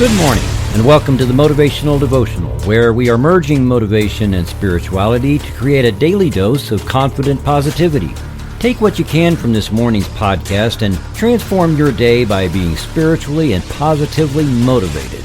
Good morning, and welcome to the Motivational Devotional, where we are merging motivation and spirituality to create a daily dose of confident positivity. Take what you can from this morning's podcast and transform your day by being spiritually and positively motivated.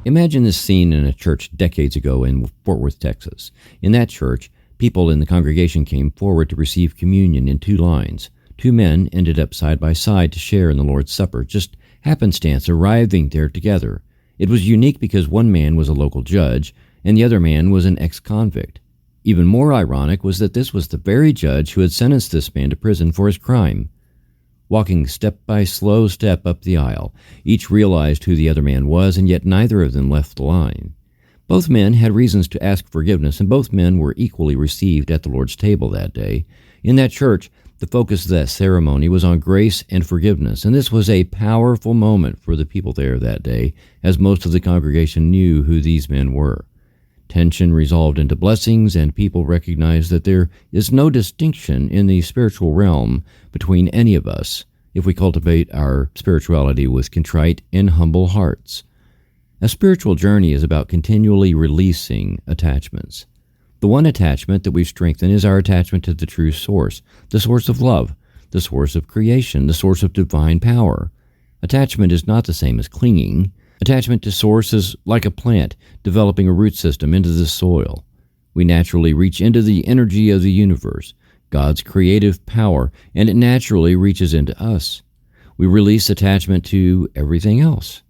Imagine this scene in a church decades ago in Fort Worth, Texas. In that church, people in the congregation came forward to receive communion in two lines. Two men ended up side by side to share in the Lord's Supper, just happenstance arriving there together. It was unique because one man was a local judge and the other man was an ex-convict. Even more ironic was that this was the very judge who had sentenced this man to prison for his crime. Walking step by slow step up the aisle, each realized who the other man was, and yet neither of them left the line. Both men had reasons to ask forgiveness, and both men were equally received at the Lord's table that day. In that church, the focus of that ceremony was on grace and forgiveness, and this was a powerful moment for the people there that day, as most of the congregation knew who these men were. Tension resolved into blessings, and people recognized that there is no distinction in the spiritual realm between any of us if we cultivate our spirituality with contrite and humble hearts. A spiritual journey is about continually releasing attachments. The one attachment that we've strengthened is our attachment to the true source, the source of love, the source of creation, the source of divine power. Attachment is not the same as clinging. Attachment to source is like a plant developing a root system into the soil. We naturally reach into the energy of the universe, God's creative power, and it naturally reaches into us. We release attachment to everything else.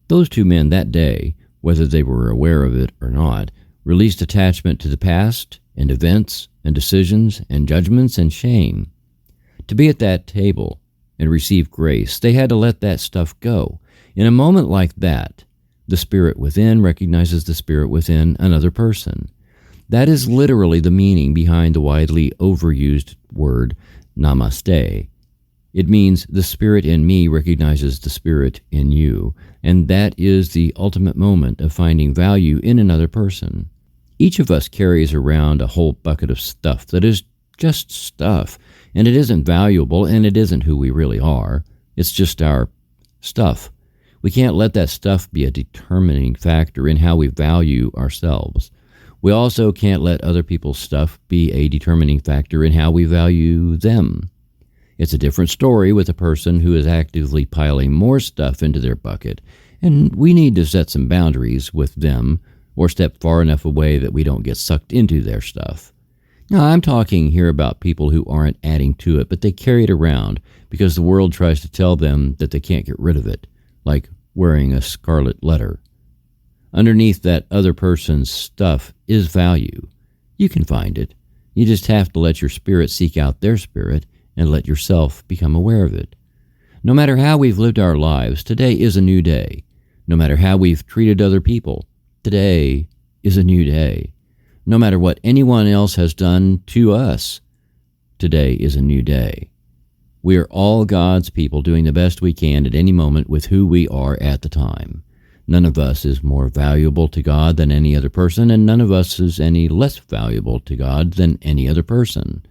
Those two men that day, whether they were aware of it or not, released attachment to the past and events and decisions and judgments and shame. To be at that table and receive grace, they had to let that stuff go. In a moment like that, the spirit within recognizes the spirit within another person. That is literally the meaning behind the widely overused word namaste. It means the spirit in me recognizes the spirit in you, and that is the ultimate moment of finding value in another person. Each of us carries around a whole bucket of stuff that is just stuff, and it isn't valuable, and it isn't who we really are. It's just our stuff. We can't let that stuff be a determining factor in how we value ourselves. We also can't let other people's stuff be a determining factor in how we value them. It's a different story with a person who is actively piling more stuff into their bucket, and we need to set some boundaries with them or step far enough away that we don't get sucked into their stuff. Now, I'm talking here about people who aren't adding to it, but they carry it around because the world tries to tell them that they can't get rid of it, like wearing a scarlet letter. Underneath that other person's stuff is value. You can find it. You just have to let your spirit seek out their spirit and let yourself become aware of it. No matter how we've lived our lives, today is a new day. No matter how we've treated other people, today is a new day. No matter what anyone else has done to us, today is a new day. We are all God's people doing the best we can at any moment with who we are at the time. None of us is more valuable to God than any other person, and none of us is any less valuable to God than any other person.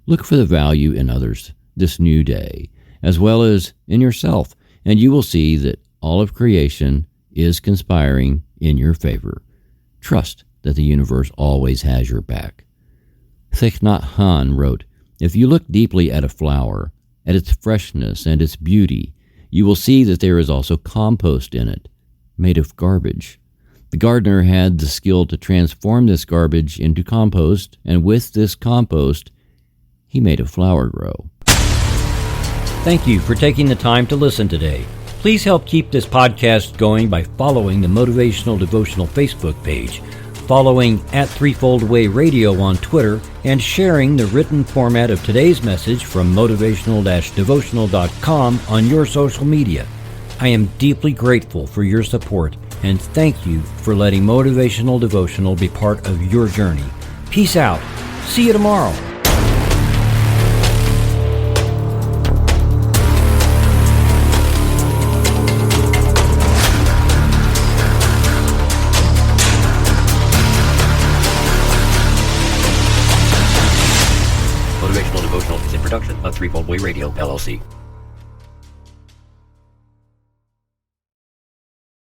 Look for the value in others this new day, as well as in yourself, and you will see that all of creation is conspiring in your favor. Trust that the universe always has your back. Thich Nhat Hanh wrote, "If you look deeply at a flower, at its freshness and its beauty, you will see that there is also compost in it, made of garbage. The gardener had the skill to transform this garbage into compost, and with this compost, he made a flower grow." Thank you for taking the time to listen today. Please help keep this podcast going by following the Motivational Devotional Facebook page, following @Threefold Way Radio on Twitter, and sharing the written format of today's message from motivational-devotional.com on your social media. I am deeply grateful for your support, and thank you for letting Motivational Devotional be part of your journey. Peace out. See you tomorrow. Motivational Devotional is a production of Threefold Way Radio, LLC.